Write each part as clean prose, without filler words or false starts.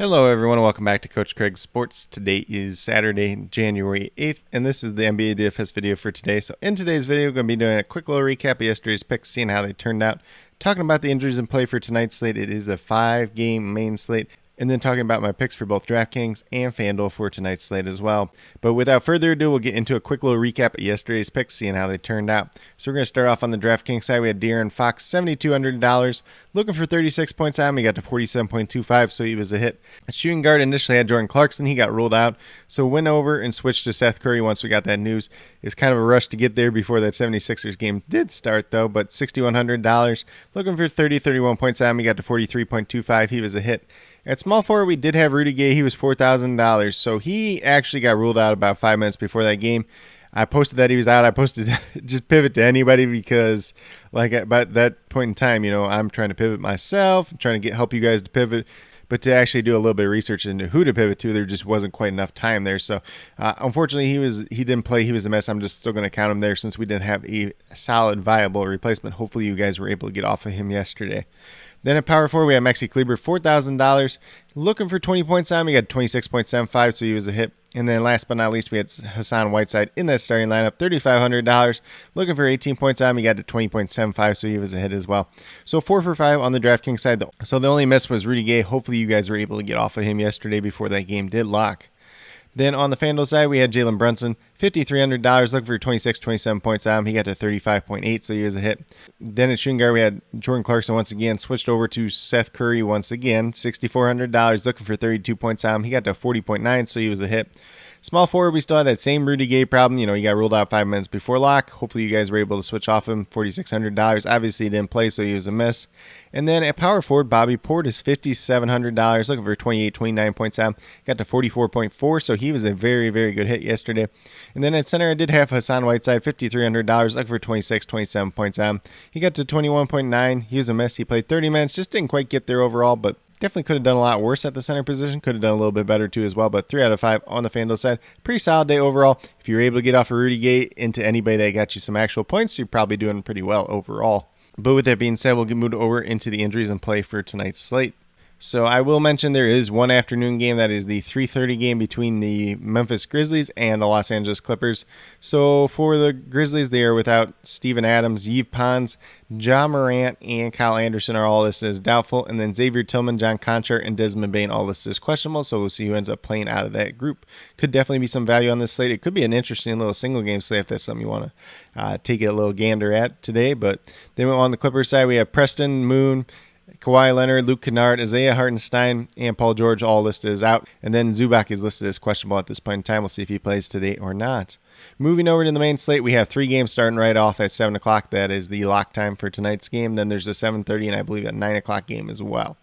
Hello everyone and welcome back to Coach Craig's Sports. Today is Saturday, January 8th, and this is the NBA DFS video for today. So in today's video, we're going to be doing a quick little recap of yesterday's picks, seeing how they turned out, talking about the injuries in play for tonight's slate. It is a 5-game main slate, and then talking about my picks for both DraftKings and FanDuel for tonight's slate as well. But without further ado, we'll get into a quick little recap of yesterday's picks, seeing how they turned out. So we're going to start off on the DraftKings side. We had De'Aaron Fox, $7,200, looking for 36 points on him. He got to 47.25, so he was a hit. A shooting guard initially had Jordan Clarkson. He got ruled out, so went over and switched to Seth Curry once we got that news. It was kind of a rush to get there before that 76ers game did start, though, but $6,100, looking for 31 points on him. He got to 43.25. He was a hit. At small forward, we did have Rudy Gay. He was $4,000, so he actually got ruled out about 5 minutes before that game. I posted that he was out. I posted just pivot to anybody because, like, at that point in time, I'm trying to pivot myself. I'm trying to help you guys to pivot, but to actually do a little bit of research into who to pivot to, there just wasn't quite enough time there. So, unfortunately, he didn't play. He was a mess. I'm just still going to count him there since we didn't have a solid, viable replacement. Hopefully, you guys were able to get off of him yesterday. Then at power forward, we have Maxi Kleber, $4,000, looking for 20 points on him. He got 26.75, so he was a hit. And then last but not least, we had Hassan Whiteside in that starting lineup, $3,500, looking for 18 points on him. He got to 20.75, so he was a hit as well. So 4 for 5 on the DraftKings side, though. So the only miss was Rudy Gay. Hopefully you guys were able to get off of him yesterday before that game did lock. Then on the FanDuel side, we had Jalen Brunson, $5,300, looking for 27 points on him. He got to 35.8, so he was a hit. Then at shooting guard, we had Jordan Clarkson once again, switched over to Seth Curry once again, $6,400, looking for 32 points on him. He got to 40.9, so he was a hit. Small forward, we still had that same Rudy Gay problem. He got ruled out 5 minutes before lock. Hopefully you guys were able to switch off him, $4,600. Obviously he didn't play, so he was a miss. And then at power forward, Bobby Portis, $5,700, looking for 29 points on. Got to 44.4, so he was a very, very good hit yesterday. And then at center, I did have Hassan Whiteside, $5,300, looking for 27 points on. He got to 21.9. He was a miss. He played 30 minutes, just didn't quite get there overall, but definitely could have done a lot worse at the center position. Could have done a little bit better too as well, but 3 out of 5 on the FanDuel side. Pretty solid day overall. If you were able to get off of Rudy Gay into anybody that got you some actual points, you're probably doing pretty well overall. But with that being said, we'll get moved over into the injuries and play for tonight's slate. So I will mention there is one afternoon game. That is the 3:30 game between the Memphis Grizzlies and the Los Angeles Clippers. So for the Grizzlies, they are without Steven Adams, Yves Pons, Ja Morant, and Kyle Anderson are all listed as doubtful. And then Xavier Tillman, John Conchar, and Desmond Bane all listed as questionable. So we'll see who ends up playing out of that group. Could definitely be some value on this slate. It could be an interesting little single game slate if that's something you want to take a little gander at today. But then on the Clippers side, we have Preston, Moon, Kawhi Leonard, Luke Kennard, Isaiah Hartenstein, and Paul George all listed as out. And then Zubac is listed as questionable at this point in time. We'll see if he plays today or not. Moving over to the main slate, we have 3 games starting right off at 7 o'clock. That is the lock time for tonight's game. Then there's a 7:30 and I believe a 9 o'clock game as well.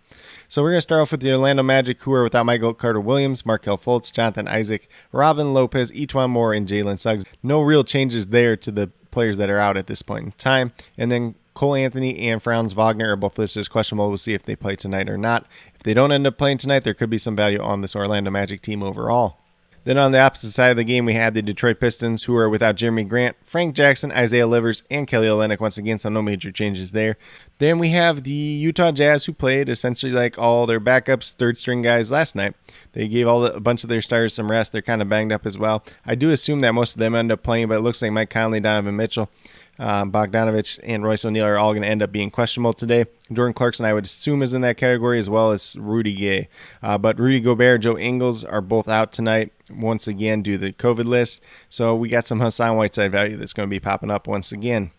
So we're going to start off with the Orlando Magic, who are without Michael Carter-Williams, Markelle Fultz, Jonathan Isaac, Robin Lopez, Etuan Moore, and Jalen Suggs. No real changes there to the players that are out at this point in time. And then Cole Anthony and Franz Wagner are both listed as questionable. We'll see if they play tonight or not. If they don't end up playing tonight, there could be some value on this Orlando Magic team overall. Then on the opposite side of the game, we had the Detroit Pistons, who are without Jeremy Grant, Frank Jackson, Isaiah Livers, and Kelly Olynyk once again, so no major changes there. Then we have the Utah Jazz, who played essentially like all their backups, third-string guys last night. They gave a bunch of their starters some rest. They're kind of banged up as well. I do assume that most of them end up playing, but it looks like Mike Conley, Donovan Mitchell, Bogdanovich, and Royce O'Neal are all going to end up being questionable today. Jordan Clarkson, I would assume, is in that category, as well as Rudy Gay. But Rudy Gobert, Joe Ingles are both out tonight, once again, due to the COVID list. So we got some Hassan Whiteside value that's going to be popping up once again.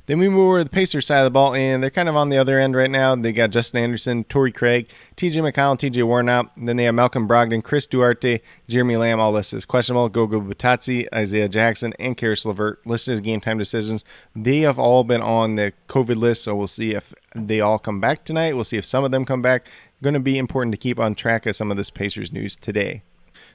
Then we move over to the Pacers side of the ball, and they're kind of on the other end right now. They got Justin Anderson, Torrey Craig, TJ McConnell, TJ Warren out. And then they have Malcolm Brogdon, Chris Duarte, Jeremy Lamb, all listed as questionable. Gogo Batazzi, Isaiah Jackson, and Karis LeVert listed as game time decisions. They have all been on the COVID list, so we'll see if they all come back tonight. We'll see if some of them come back. Going to be important to keep on track of some of this Pacers news today.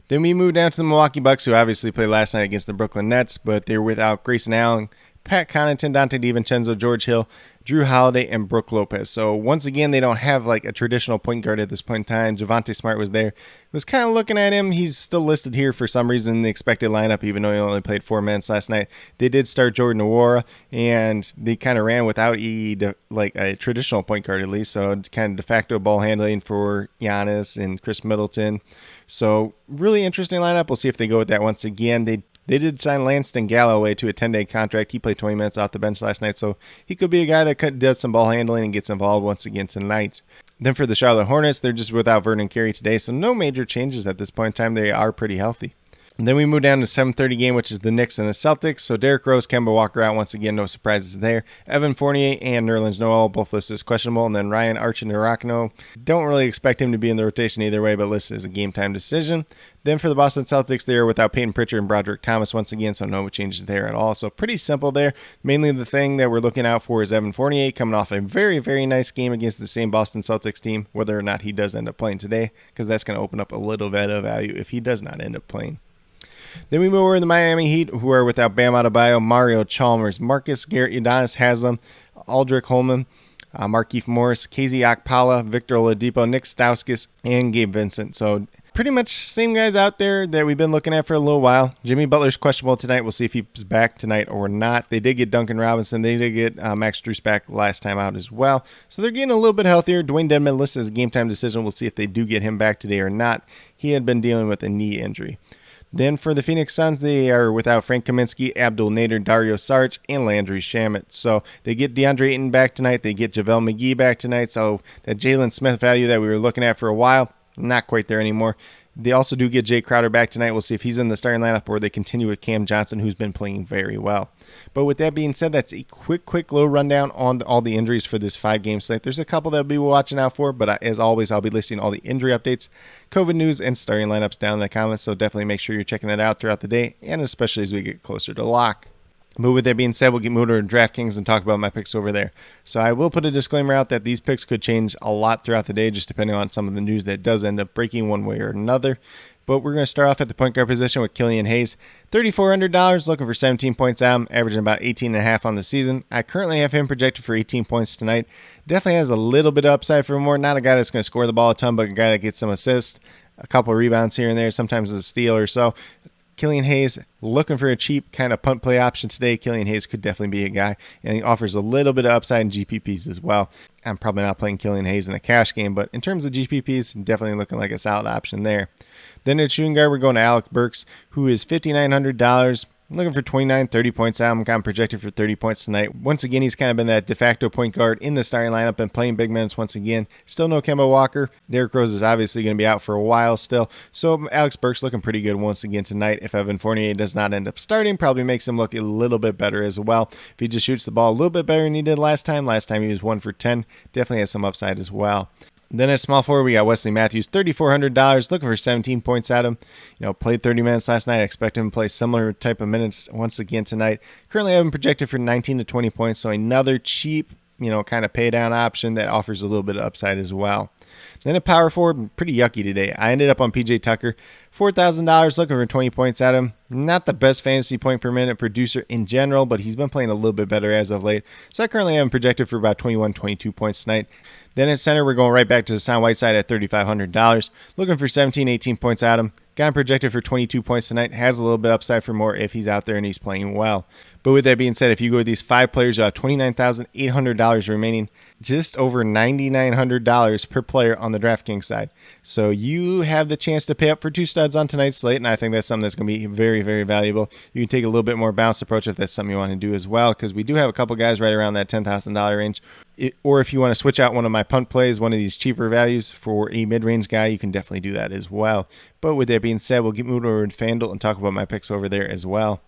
Then we move down to the Milwaukee Bucks, who obviously played last night against the Brooklyn Nets, but they're without Grayson Allen, Pat Connaughton, Dante DiVincenzo, George Hill, Drew Holiday, and Brook Lopez. So once again, they don't have like a traditional point guard at this point in time. Javonte Smart was there. Was kind of looking at him. He's still listed here for some reason in the expected lineup, even though he only played 4 minutes last night. They did start Jordan Nwora, and they kind of ran without a traditional point guard at least. So kind of de facto ball handling for Giannis and Chris Middleton. So really interesting lineup. We'll see if they go with that once again. They did sign Lanston Galloway to a 10-day contract. He played 20 minutes off the bench last night, so he could be a guy that does some ball handling and gets involved once again tonight. Then for the Charlotte Hornets, they're just without Vernon Carey today, so no major changes at this point in time. They are pretty healthy. And then we move down to 7:30 game, which is the Knicks and the Celtics. So Derrick Rose, Kemba Walker out once again, no surprises there. Evan Fournier and Nerlens Noel both listed as questionable. And then Ryan Arcidiacono, don't really expect him to be in the rotation either way, but listed as a game time decision. Then for the Boston Celtics, they are without Peyton Pritchard and Broderick Thomas once again, so no changes there at all. So pretty simple there. Mainly the thing that we're looking out for is Evan Fournier coming off a very, very nice game against the same Boston Celtics team, whether or not he does end up playing today, because that's going to open up a little bit of value if he does not end up playing. Then we move over to the Miami Heat, who are without Bam Adebayo, Mario Chalmers, Marcus Garrett, Udonis Haslem, Aldrich Holman, Markieff Morris, KZ Okpala, Victor Oladipo, Nick Stauskas, and Gabe Vincent. So pretty much same guys out there that we've been looking at for a little while. Jimmy Butler's questionable tonight. We'll see if he's back tonight or not. They did get Duncan Robinson. They did get Max Strus back last time out as well. So they're getting a little bit healthier. Dwayne Dedmon listed as a game time decision. We'll see if they do get him back today or not. He had been dealing with a knee injury. Then for the Phoenix Suns, they are without Frank Kaminsky, Abdul Nader, Dario Saric, and Landry Shamet. So they get DeAndre Ayton back tonight. They get JaVale McGee back tonight. So that Jalen Smith value that we were looking at for a while, not quite there anymore. They also do get Jay Crowder back tonight. We'll see if he's in the starting lineup or they continue with Cam Johnson, who's been playing very well. But with that being said, that's a quick little rundown on all the injuries for this 5-game slate. There's a couple that we'll be watching out for, but as always, I'll be listing all the injury updates, COVID news, and starting lineups down in the comments. So definitely make sure you're checking that out throughout the day, and especially as we get closer to lock. But with that being said, we'll get moved over to DraftKings and talk about my picks over there. So I will put a disclaimer out that these picks could change a lot throughout the day, just depending on some of the news that does end up breaking one way or another. But we're going to start off at the point guard position with Killian Hayes. $3,400, looking for 17 points out, averaging about 18.5 on the season. I currently have him projected for 18 points tonight. Definitely has a little bit of upside for more. Not a guy that's going to score the ball a ton, but a guy that gets some assists, a couple of rebounds here and there, sometimes a steal or so. Killian Hayes, looking for a cheap kind of punt play option today. Killian Hayes could definitely be a guy, and he offers a little bit of upside in GPPs as well. I'm probably not playing Killian Hayes in a cash game, but in terms of GPPs, definitely looking like a solid option there. Then at shooting guard, we're going to Alec Burks, who is $5,900. Looking for 29, 30 points out. I'm kind of projected for 30 points tonight. Once again, he's kind of been that de facto point guard in the starting lineup and playing big minutes once again. Still no Kemba Walker. Derrick Rose is obviously going to be out for a while still. So Alex Burks looking pretty good once again tonight. If Evan Fournier does not end up starting, probably makes him look a little bit better as well. If he just shoots the ball a little bit better than he did last time he was 1 for 10. Definitely has some upside as well. Then at small forward, we got Wesley Matthews, $3,400, looking for 17 points at him. Played 30 minutes last night. I expect him to play similar type of minutes once again tonight. Currently, I have him projected for 19 to 20 points, so another cheap, kind of pay down option that offers a little bit of upside as well. Then at power forward, pretty yucky today. I ended up on PJ Tucker, $4,000, looking for 20 points at him. Not the best fantasy point per minute producer in general, but he's been playing a little bit better as of late. So I currently have him projected for about 21, 22 points tonight. Then at center, we're going right back to Hassan Whiteside at $3,500, looking for 17, 18 points at him. Got him projected for 22 points tonight. Has a little bit upside for more if he's out there and he's playing well. But with that being said, if you go with these 5 players, you have $29,800 remaining, just over $9,900 per player on the DraftKings side. So you have the chance to pay up for 2 studs on tonight's slate, and I think that's something that's going to be very, very valuable. You can take a little bit more balanced approach if that's something you want to do as well, because we do have a couple guys right around that $10,000 range. Or if you want to switch out one of my punt plays, one of these cheaper values for a mid-range guy, you can definitely do that as well. But with that being said, we'll get moved over to FanDuel and talk about my picks over there as well.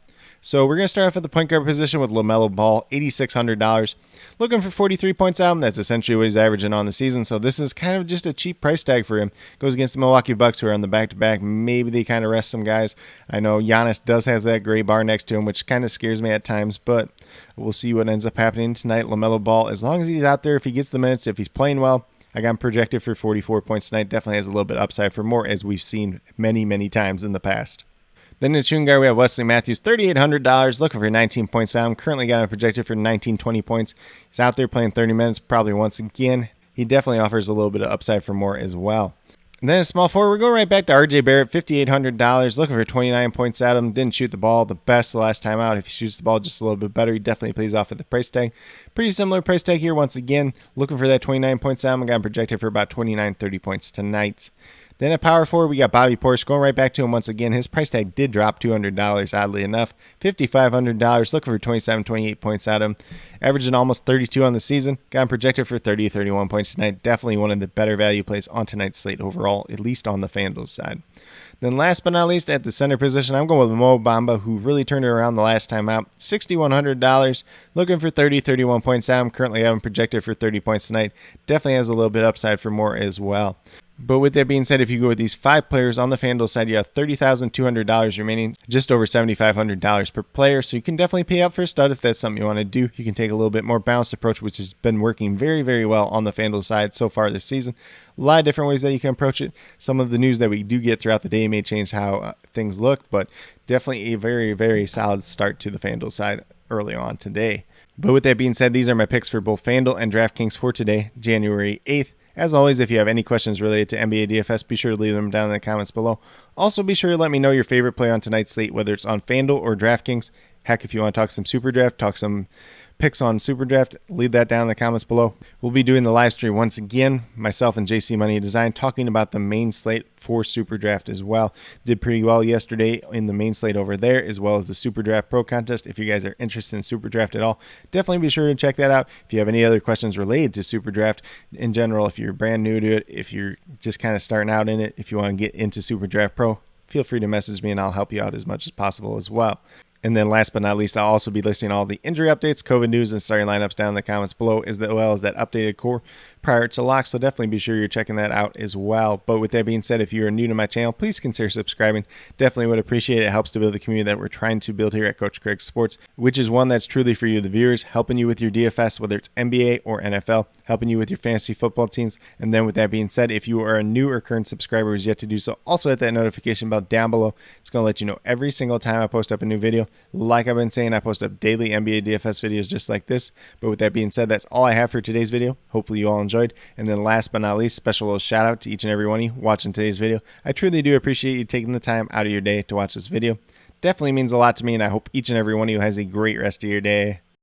So we're going to start off at the point guard position with LaMelo Ball, $8,600. Looking for 43 points out. That's essentially what he's averaging on the season. So this is kind of just a cheap price tag for him. Goes against the Milwaukee Bucks, who are on the back-to-back. Maybe they kind of rest some guys. I know Giannis does have that gray bar next to him, which kind of scares me at times. But we'll see what ends up happening tonight. LaMelo Ball, as long as he's out there, if he gets the minutes, if he's playing well, I got him projected for 44 points tonight. Definitely has a little bit upside for more, as we've seen many, many times in the past. Then in the shooting guard, we have Wesley Matthews, $3,800, looking for 19 points out. I'm currently got him projected for 19, 20 points. He's out there playing 30 minutes, probably once again. He definitely offers a little bit of upside for more as well. And then a small forward, we're going right back to RJ Barrett, $5,800, looking for 29 points out of him. Didn't shoot the ball the best the last time out. If he shoots the ball just a little bit better, he definitely plays off at the price tag. Pretty similar price tag here once again. Looking for that 29 points out. I got him projected for about 29, 30 points tonight. Then at power forward, we got Bobby Portis. Going right back to him once again. His price tag did drop $200, oddly enough. $5,500, looking for 27, 28 points out of him. Averaging almost 32 on the season. Got him projected for 30, 31 points tonight. Definitely one of the better value plays on tonight's slate overall, at least on the FanDuel side. Then last but not least, at the center position, I'm going with Mo Bamba, who really turned it around the last time out. $6,100, looking for 30, 31 points out. I'm currently having projected for 30 points tonight. Definitely has a little bit upside for more as well. But with that being said, if you go with these 5 players on the FanDuel side, you have $30,200 remaining, just over $7,500 per player. So you can definitely pay up for a stud if that's something you want to do. You can take a little bit more balanced approach, which has been working very, very well on the FanDuel side so far this season. A lot of different ways that you can approach it. Some of the news that we do get throughout the day may change how things look, but definitely a very, very solid start to the FanDuel side early on today. But with that being said, these are my picks for both FanDuel and DraftKings for today, January 8th. As always, if you have any questions related to NBA DFS, be sure to leave them down in the comments below. Also, be sure to let me know your favorite play on tonight's slate, whether it's on FanDuel or DraftKings. Heck, if you want to talk some Super Draft, talk some picks on Super Draft, leave that down in the comments below. We'll be doing the live stream once again, myself and JC Money Design, talking about the main slate for Super Draft as well. Did pretty well yesterday in the main slate over there, as well as the Super Draft Pro Contest. If you guys are interested in Super Draft at all, definitely be sure to check that out. If you have any other questions related to Super Draft in general, if you're brand new to it, if you're just kind of starting out in it, if you want to get into Super Draft Pro, feel free to message me and I'll help you out as much as possible as well. And then last but not least, I'll also be listing all the injury updates, COVID news, and starting lineups down in the comments below, as well as that updated core prior to lock. So definitely be sure you're checking that out as well. But with that being said, if you are new to my channel, please consider subscribing. Definitely would appreciate it. It helps to build the community that we're trying to build here at Coach Craig Sports, which is one that's truly for you, the viewers, helping you with your DFS, whether it's NBA or NFL, helping you with your fantasy football teams. And then with that being said, if you are a new or current subscriber who's yet to do so, also hit that notification bell down below. It's going to let you know every single time I post up a new video. Like I've been saying, I post up daily NBA DFS videos just like this. But with that being said, that's all I have for today's video. Hopefully you all enjoyed. And then last but not least, special little shout out to each and every one of you watching today's video. I truly do appreciate you taking the time out of your day to watch this video. Definitely means a lot to me, and I hope each and every one of you has a great rest of your day.